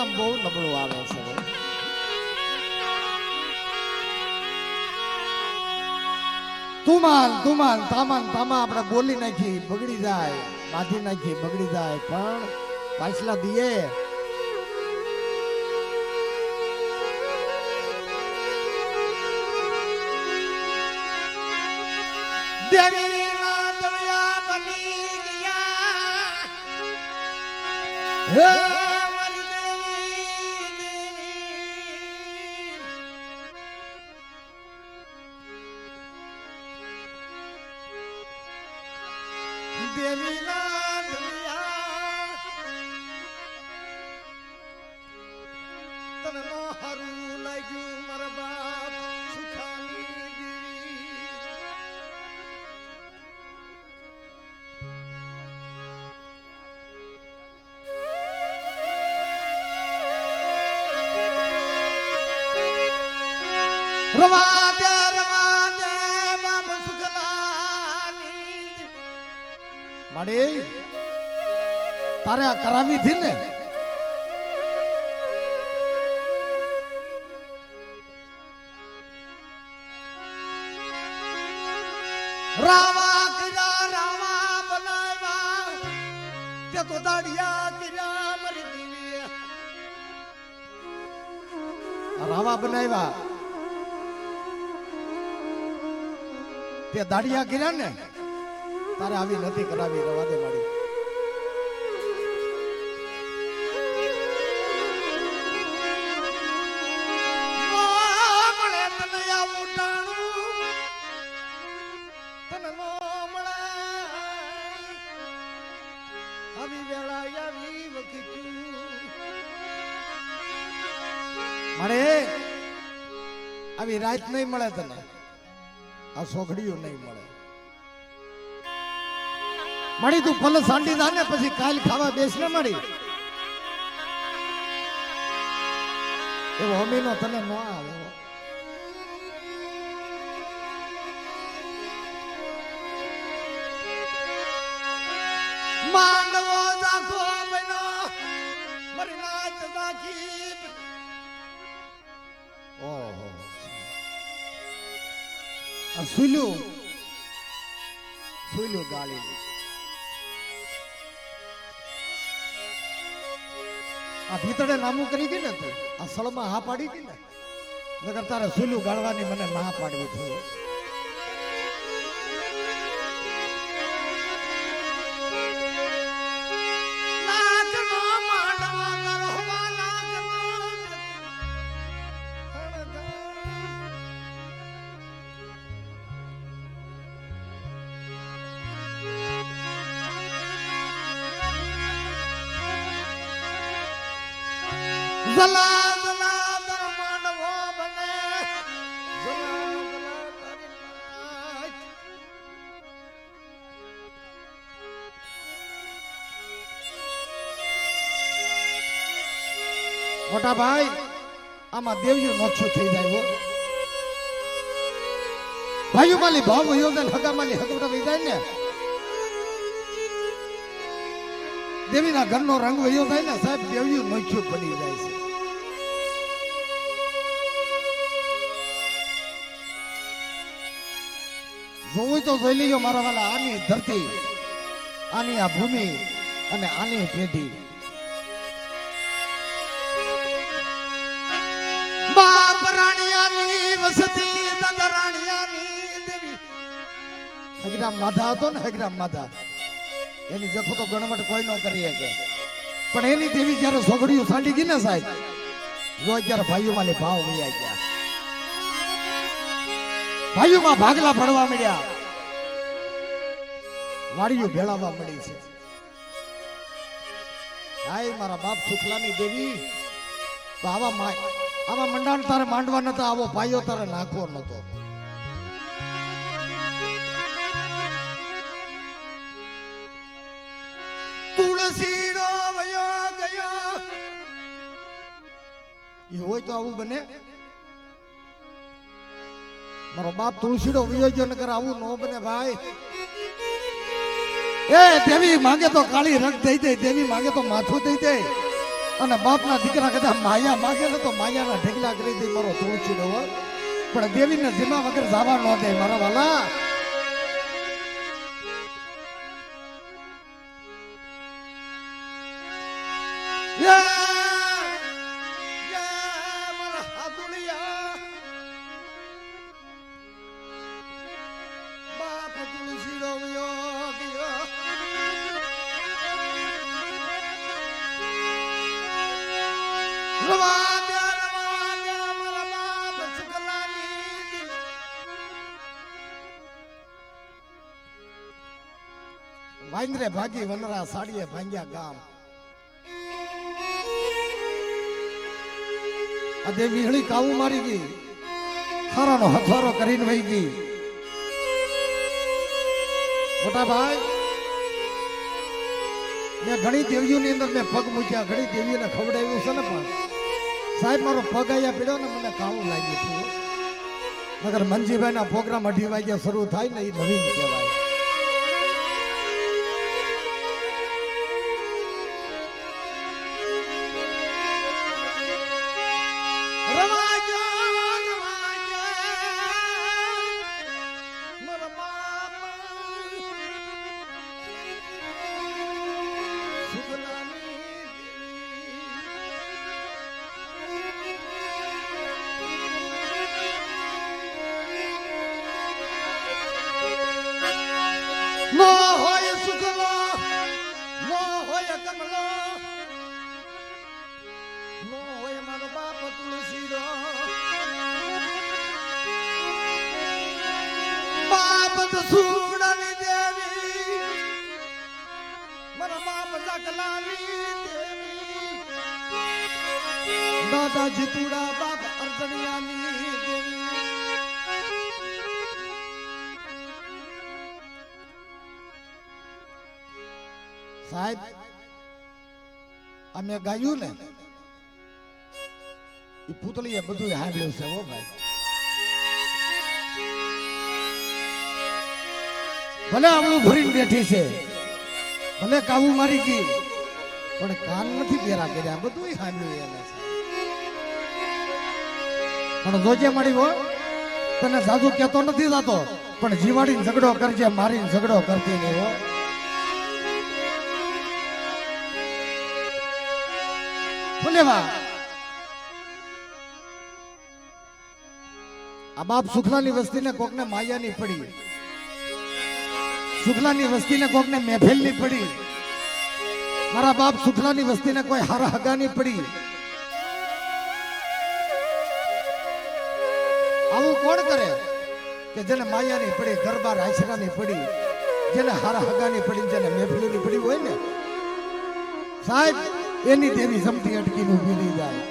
પરિણામ બહુ નબળું આવે છે. તુમાન તુમાન તામાન તામા આપણે બોલી નાખી બગડી જાય, બાંધી નાખી બગડી જાય, પણ પાછલા દીએ દેવી ના દયા બની ગયા હે મારી દેવી ના દયા તને નો હારું લાગ્યું મારા બાપ સુખાની રવાદે રવાદે બાપ સુખલાની માડી તારે આ કરાવી થી ને રાવા કર્યા રાવા બનાવ્યા તે તો દાડિયા કર્યા મારી દીવી રાવા બનાવ્યા તે દાડિયા કર્યા ને તારે આવી નથી કરાવી રવા દે માડી. મળે આવી રાત નહીં મળે તને, આ સોઘડીઓ નહીં મળે. મળી તું પલ સાંડી દા ને પછી કાલ ખાવા બેસ ને મળી એવો અમીનો તને ન આવે. માંડવો જાખો બનો મરી નાચ જાખી ઓહો આ સુલ્યું ગાળી આ ભીતડે નામું કરી હતી ને તું આ સળમાં હા પાડી હતી ને નગર તારે સુલ્યું ગાળવાની મને ના પાડવી થયું. જલા જલા દર માંડવો બને જલા જલા તારી નાચ. મોટા ભાઈ આમાં દેવયું નોછું થઈ જાય. ભાઈઓ માલી ભાવ વયો જાય, હગા માલી હગવટા વહી જાય ને દેવીના ઘરનો રંગ વયો થાય ને સાહેબ દેવયું નોછું બની જાય છે. જોવું તો જોઈ લીજો મારા વાલા, આની ધરતી, આની આ ભૂમિ અને આની પેઢી. બાપ રાણિયાની વસતી દાદા રાણિયાની દેવી હગરામ માધા હતો ને, હગરામ માધા એની જખો તો ગણવટ કોઈ ન કરી શકે, પણ એની દેવી જયારે સોગડીઓ સાંડી ગઈ ને સાહેબ રોજ જયારે ભાઈઓ માલી ભાવ વૈયા ગયા, ભાઈઓમાં ભાગલા પડવા મળ્યા, વાડીઓ ભેળાવા મળી છે. હાય મારા બાપ સુખલાની દેવી તો આવા મંડાણ તારે માંડવા નતા, આવો ભાઈઓ તારે નાખવો નતો. તુલસીનો વયો ગયો એ હોય તો આવું બને. મારો બાપ તુલસીનો વયો ગયો નકર આવું ન બને ભાઈ. એ દેવી માંગે તો કાળી રંગ દઈ દે, દેવી માંગે તો માથું દઈ દે, અને બાપના દીકરા કદાચ માયા માગે ને તો માયાના ઢેકલા કરી દે મારો તુલસીનો હોય, પણ દેવીને જીમા વગર જવા ન દે મારા વાલા. વાંદરે ભાગી વનરા સાડીએ ભાંગ્યા ગામ. આ દેવી હળી કાવું મારી ગઈ, ખારાનો હથવારો કરીને વહી ગઈ. મોટા ભાઈ, મેં ઘણી દેવીઓની અંદર મેં પગ મૂક્યા, ઘણી દેવીઓને ખવડાવ્યું છે ને, પણ સાહેબ મારો પગ અહીંયા પીડ્યો ને મને કાવું લાગ્યું હતું. મગર મંજીભાઈના પ્રોગ્રામ 2:30 વાગ્યા શરૂ થાય ને એ નવીન કહેવાય. નો હોય સુખલો, નો હોય કમલો, નો હોય મારો બાપ તુલસીનો. બાપ સુગડાની દેવી, મારા બાપ જગલાની દેવી, દાદા જીતુડા બાપ અર્જણિયાની દેવી. સાહેબ અમે ગાયું ને એ પૂતળીએ બધું હાંડ્યું છે હો ભાઈ. ભલે આવડું ભરીને બેઠી છે, ભલે કાબુ મારી ગઈ, પણ કાન નથી પહેરા કર્યા, બધું હાંડ્યું એને છે. પણ જોજે મારી હો, તને સાધુ કહેતો નથી જાતો, પણ જીવાડીને ઝઘડો કરજે, મારીને ઝઘડો કરતી નહીં હો. આ બાપ સુખલાની વસ્તીને કોકને માયાની પડી, સુખલાની વસ્તીને કોકને મહેફિલની પડી, મારા બાપ સુખલાની વસ્તીને કોઈ હારા હગાની પડી. આવું કોણ કરે કે જેને માયાની પડી, ગરબા આશરાની પડી, જેને હારા હગાની પડી, જેને મહેફિલની પડી હોય ને સાહેબ, એની દેવી સમથી અટકીને ઉભી નહીં જાય.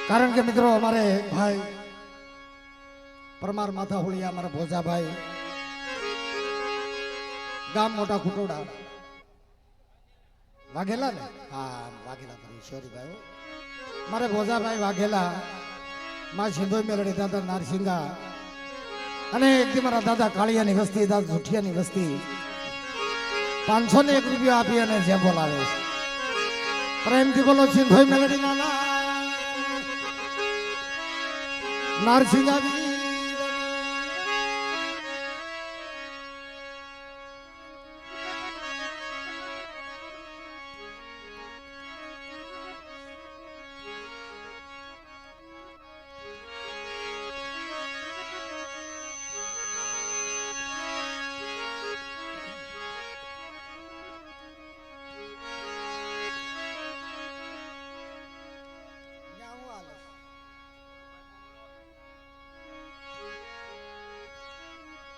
કારણ કે મિત્રો અમારે ભાઈ પરમાર માથા હોળિયા, અમારા ભોજાભાઈ, ગામ મોટા ખુટોડા વાઘેલા ને, હા વાઘેલા સોરી ભાઈ, મારે ભોજાભાઈ વાઘેલા, માં સિંધોઈ મેળડી દાદા નારસિંગા, અને એકથી મારા દાદા કાળિયાની વસ્તી, દાદા જુઠિયાની વસ્તી 501 રૂપિયા આપી અને જે બોલાવે છે. પ્રેમથી બોલો સિંધોઈ મેળડી નાના. નારસિંહ આવી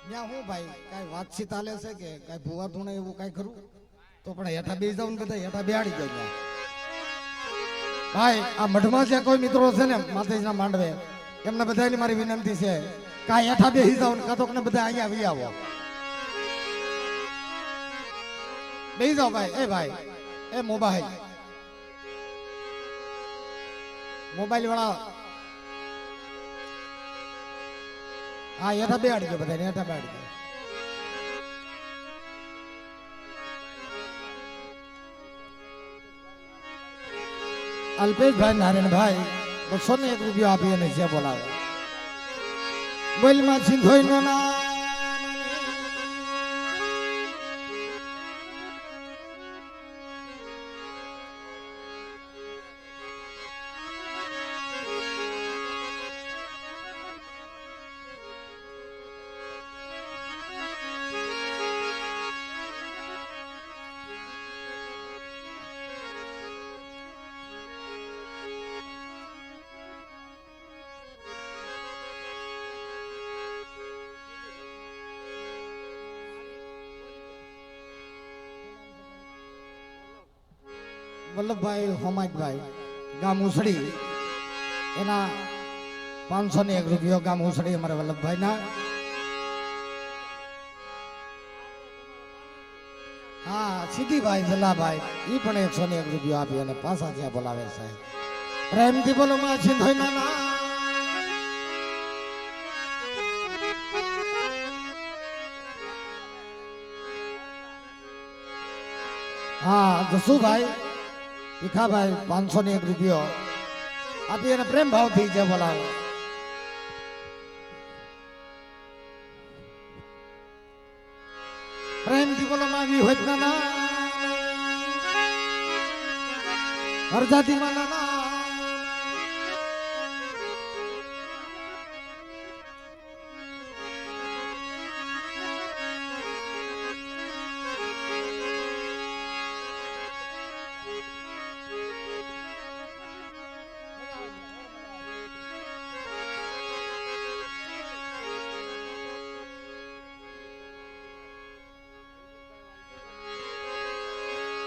ત્યાં હું ભાઈ કઈ વાતચીત હાલે છે કે કઈ ભૂવા ધૂણે એવું કઈ કરું તો પણ હેઠા બે જાવ ને બધા હેઠા બેહાડી જાય ભાઈ આ મઢમાં જે કોઈ મિત્રો છે ને માતાજીના માંડવે એમને બધાની મારી વિનંતી છે કાંઈ હેઠા બેસી જાવ ને કાં તો બધા અહીંયા આવી આવો બેસી જાઓ ભાઈ એ મોબાઈલ વાળા હા હેઠા બેહાડી ગયો બધા હેઠા બેહાડી ગયો અલ્પેશભાઈ નારાયણભાઈ 201 રૂપિયા આપી અને જે બોલાવે બોલમાં સિંધોઈ નો ના વલ્લભભાઈ હોમાજભાઈ ગામ ઉસડી એના 501 રૂપિયો ગામ ઉસડી અમારા વલ્લભભાઈ ના હા સીધીભાઈ જલાભાઈ ઈ પણ 101 રૂપિયો આપી અને પાછા જ્યાં બોલાવે સાહેબ પ્રેમથી બોલો માં સિંધોઈ ના હા જસુભાઈ ભીખાભાઈ 501 રૂપિયો આપી અને પ્રેમ ભાવથી જે બોલાવો પ્રેમથી બોલો માગી હોય ના હરજાતી માં ના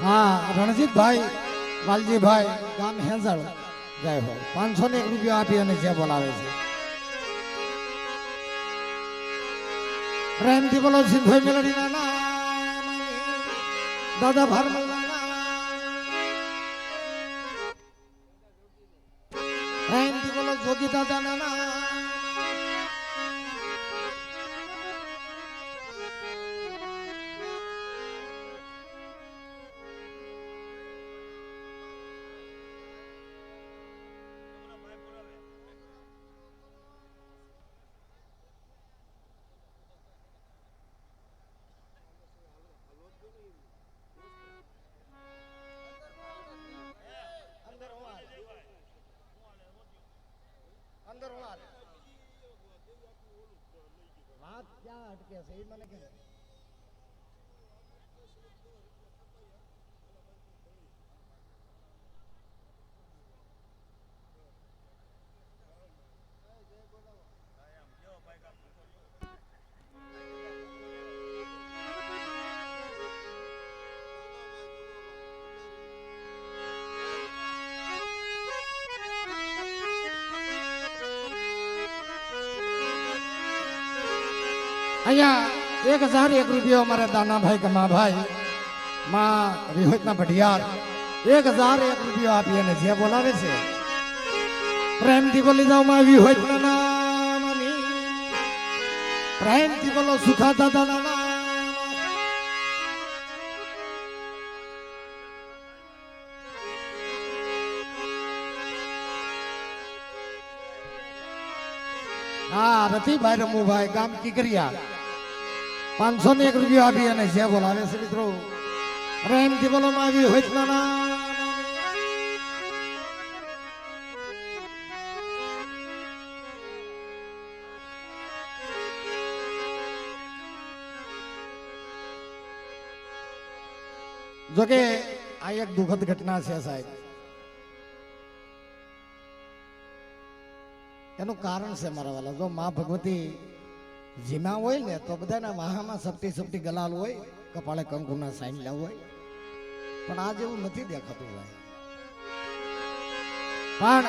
હા રણજીતભાઈ વાલજીભાઈ ગામ હેંઝળ જય હો 501 રૂપિયા આપી અને જે બોલાવે છે પ્રેમથી બોલો સિંધોઈ મેલડી ના દાદા ભારમલ પ્રેમથી બોલો જોગી દાદા ના અંદર હું હાલ વાત ક્યાં અટકે છે એ મને કે અહીંયા 1001 રૂપિયો અમારે દાનાભાઈ કમાભાઈ માં વિહોતના ભટિયાર 1001 રૂપિયો આપી અને જે બોલાવે છે પ્રેમથી બોલી જાવ માં વિહોતના નામની પ્રેમથી બોલો સુખા દાદાના નામ આ રતિભાઈ રમુભાઈ ગામ કીકરિયા 501 રૂપિયા આપી અને જે બોલાવે છે મિત્રો પ્રેમથી બોલવામાં આવી હોય ના જોકે આ એક દુઃખદ ઘટના છે સાહેબ. એનું કારણ છે મારા વાલા, જો માં ભગવતી જીમા હોય ને તો બધાના વાહામાં સપટી સપટી ગલાલ હોય, કપાળે કંકુના સાઈનલા હોય, પણ આજ એવું નથી દેખાતું ભાઈ. પણ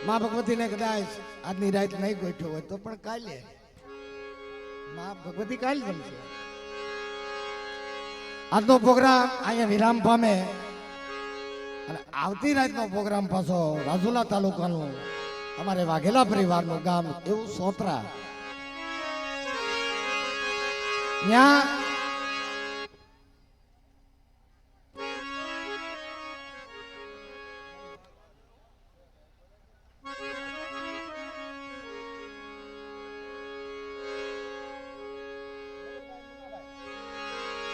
માં ભગવતીને કદાચ આજની રાત નહીં ગોઠ્યો હોય તો પણ કાલે માં ભગવતી કાલ જમશે. આજનો પ્રોગ્રામ અહીંયા વિરામ પામે અને આવતી રાતનો પ્રોગ્રામ પાછો રાજુલા તાલુકાનું અમારે વાઘેલા પરિવારનું ગામ એવું સોતરા, ત્યાં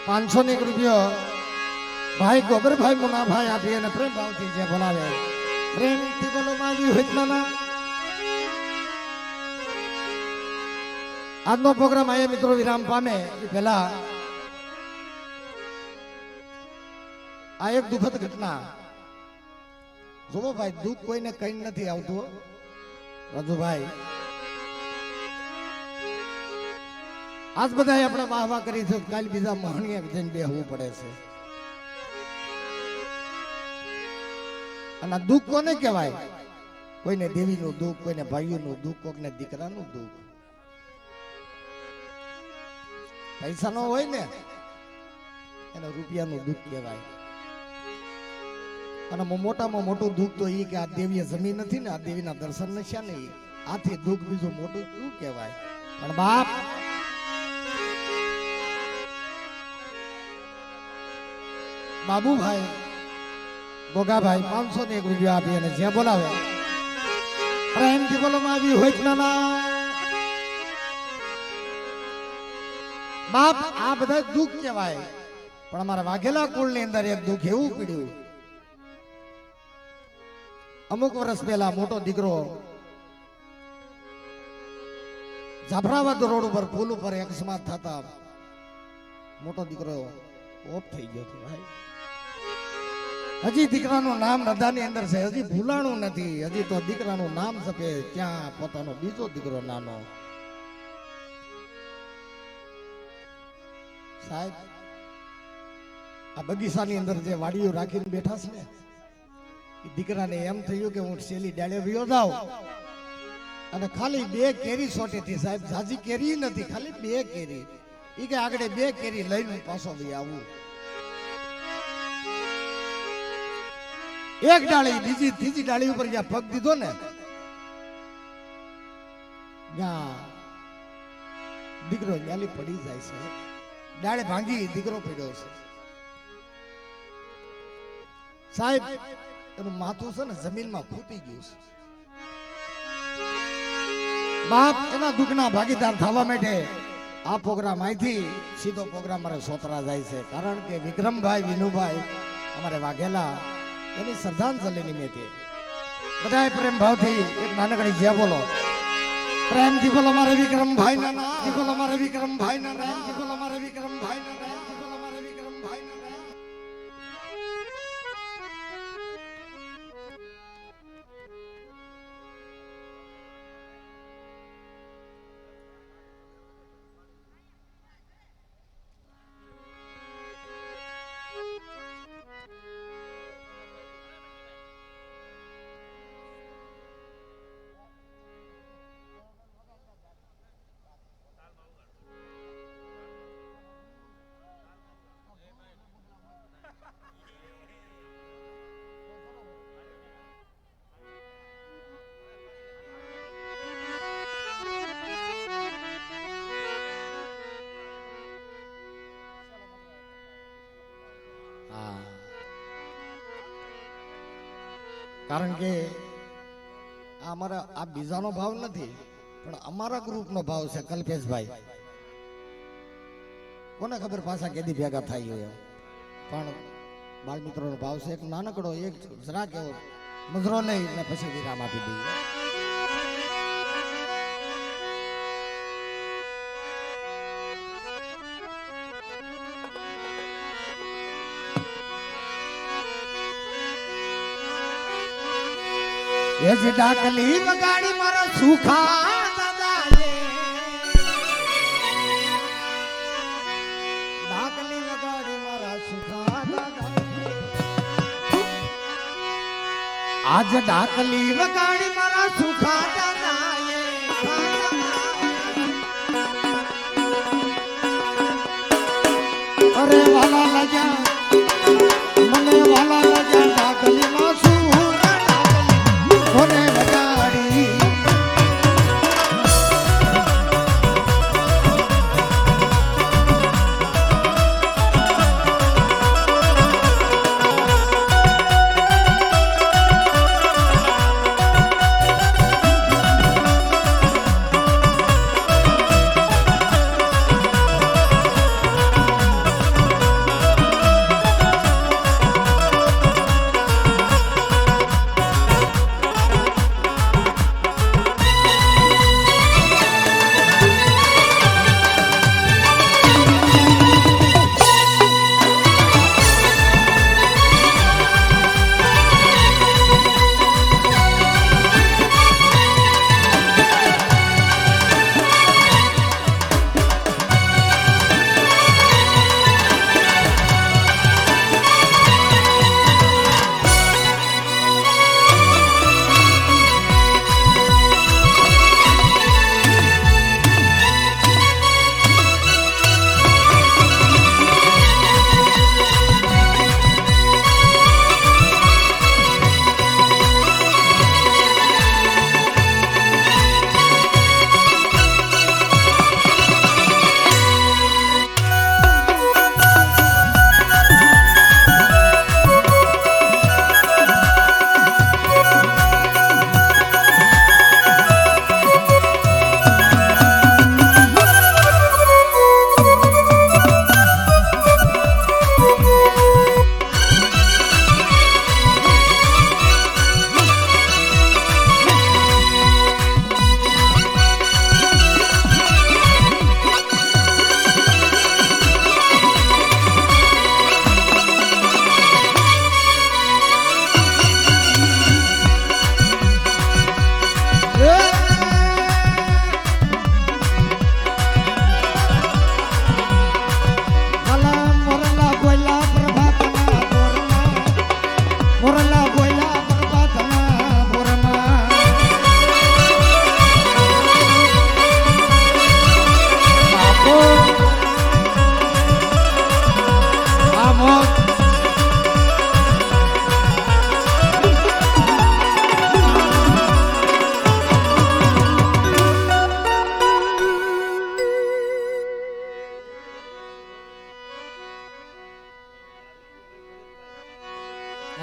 ₹501 ભાઈ ગોબરભાઈ મુનાભાઈ આપી અને પ્રેમ ભાવથી જે બોલાવે પ્રેમથી બોલવામાં આવ્યું હોય. આજનો પ્રોગ્રામ આયા મિત્રો વિરામ પામે પહેલા આ એક દુઃખદ ઘટના. જોવો ભાઈ, દુઃખ કોઈને કઈ નથી આવતું રાજુભાઈ. આજ બધા આપણે વાહ વાહ કરી છે, કાલ બીજા મહણીએ જઈને બેહવું પડે છે. અને દુઃખ કોને કહેવાય? કોઈને દેવીનું દુઃખ, કોઈને ભાઈઓનું દુઃખ, કોઈને દીકરાનું દુઃખ. પૈસા નો હોય ને એને રૂપિયાનું દુઃખ કહેવાય. અને મોટામાં મોટું દુઃખ તો એ કે આ દેવીએ જમીન નથી ને, આ દેવીના દર્શન નશ્યા નહીં, આથી દુઃખ બીજું મોટું શું કહેવાય? પણ બાપ બાબુભાઈ ગોગાભાઈ ₹501 આપી અને જે બોલાવે પ્રેમથી બોલવામાં આવ્યું હોય ના બાપ. આ બધા દુઃખ કહેવાય, પણ અમારા વાઘેલા કુળની અંદર એક દુઃખ એવું પીડ્યું. અમુક વર્ષ પહેલા મોટો દીકરો જાફરાબાદ રોડ ઉપર પુલ ઉપર અકસ્માત થતા મોટો દીકરો ઓફ થઈ ગયો હતો ભાઈ. હજી દીકરાનું નામ રદાની અંદર છે, હજી ભૂલાણું નથી, હજી તો દીકરાનું નામ છપે ત્યાં પોતાનો બીજો દીકરો નાનો. સાહેબ, આ બગીચાની અંદર જે વાડીઓ રાખીને બેઠા છે ને, એ દીકરાને એમ થયું કે હું શેલી ડાળે વયો જાઉં અને ખાલી 2 કેરી સોટેથી, સાહેબ જાજી કેરી નથી, ખાલી 2 કેરી. એ કે આગળ 2 કેરી લઈને પાછો વહી આવું. એક ડાળી બીજી ત્રીજી ડાળી ઉપર જ્યાં પગ દીધો ને, ત્યાં દીકરો ન્યાલી પડી જાય છે. ડાળે ભાંગી દીકરો પડ્યો છે. સાહેબ, એનું માથું છે ને જમીનમાં ફૂટી ગયું છે. બાપ એના દુઃખના ભાગીદાર થવા માટે આ પ્રોગ્રામ અહીંથી સીધો પ્રોગ્રામ મારે સોતરા જાય છે. કારણ કે વિક્રમભાઈ વિનુભાઈ અમારે વાઘેલા એની શ્રદ્ધાંજલિ નિમિત્તે બધાય પ્રેમ ભાવથી એક નાનકડી જે બોલો પ્રેમથી બોલો મારે વિક્રમભાઈ ના નામ, બોલો મારે વિક્રમભાઈ ના નામ, બોલો મારે વિક્રમભાઈ ના નામ, બોલો મારે વિક્રમભાઈ ના નામ. કારણ કે અમારા આ બીજાનો ભાવ નથી, પણ અમારા ગ્રુપનો ભાવ છે કલ્પેશભાઈ. કોને ખબર પાછા કેદી ભેગા થાય હોય, પણ બાળ મિત્રોનો ભાવ છે. એક નાનકડો એક જરાક એવો મુજરો લઈ ને પછી વિરામ આપી દઈએ. એ જ ડાકલી વગાડી મારા સુખા દાદાએ, ડાકલી વગાડી મારા સુખા દાદાએ, આજ ડાકલી વગાડી મારા સુખા દાદાએ. અરે વાલા લજા મને વાલા લજા ડાકલી માં શું કોને વગાડી.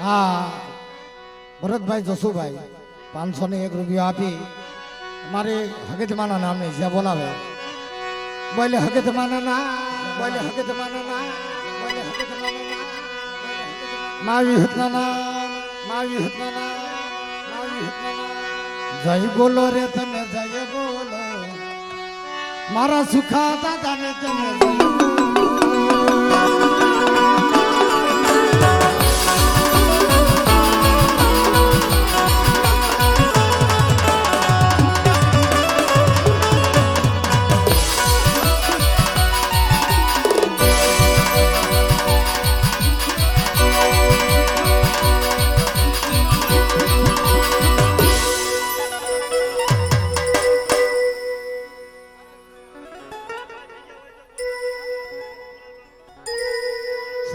હા ભરતભાઈ જસુભાઈ 501 રૂપિયા આપી મારે હગતમાના નામે જ્યાં બોલાવે બોલે હગતમાના ના બોલે હગતમાના ના બોલે હગતમાના ના માવી હતના માવી હતના માવી હતના જય બોલો રે તમે જય બોલો મારા સુખા દાદાને તમે જય બોલો.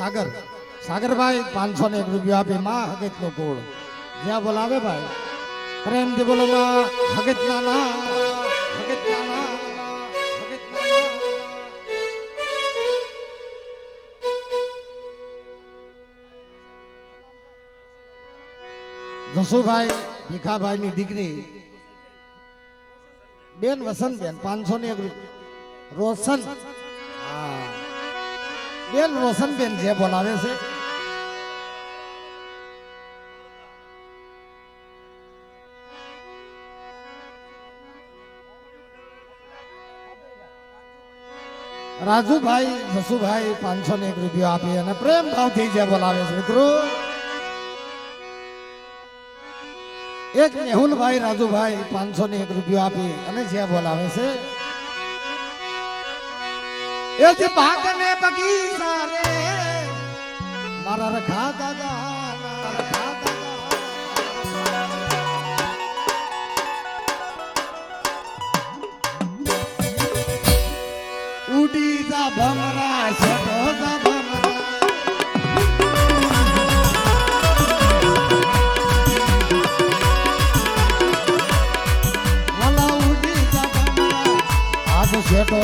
સાગર સાગરભાઈ 501 રૂપિયા આપી માં હગત નો કોળ જ્યાં બોલાવે ભાઈ પ્રેમથી બોલો માં હગત ના હગત ના હગત ના. જસુભાઈ ભીખાભાઈની દીકરી બેન વસંતબેન 501 રોશન, હા બેન રોશનબેન જે બોલાવે છે. રાજુભાઈ જસુભાઈ 501 રૂપિયા આપી અને પ્રેમ ભાવથી જે બોલાવે છે મિત્રો. એક મેહુલભાઈ રાજુભાઈ 501 રૂપિયા આપી અને જે બોલાવે છે. એ જે બાગને બગીચા રે મારા રખા દાદા, મારા રખા દાદા. ઉડી જા ભમરા છોડો જા ભમરા. વાલા ઉડી જા ભમરા આજ છોડો.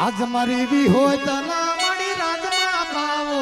આજ મારી બી હોય તો ના મળી રાજમાં પાવો.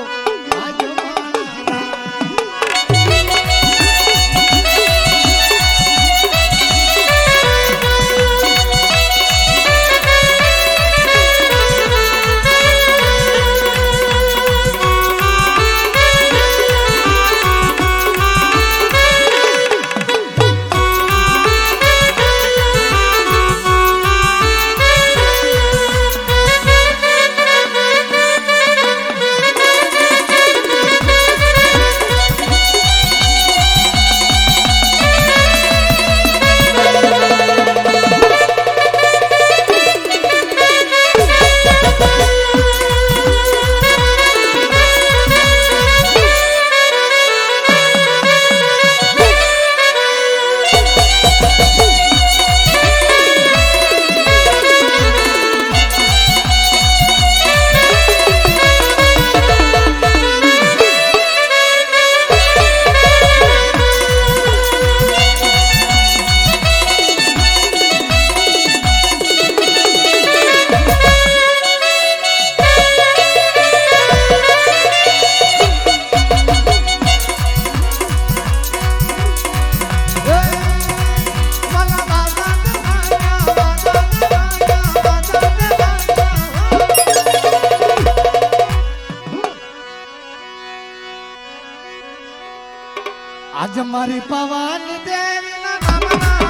આજ મારી પવાની દેવી ના નામના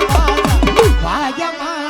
વાજા વાજા.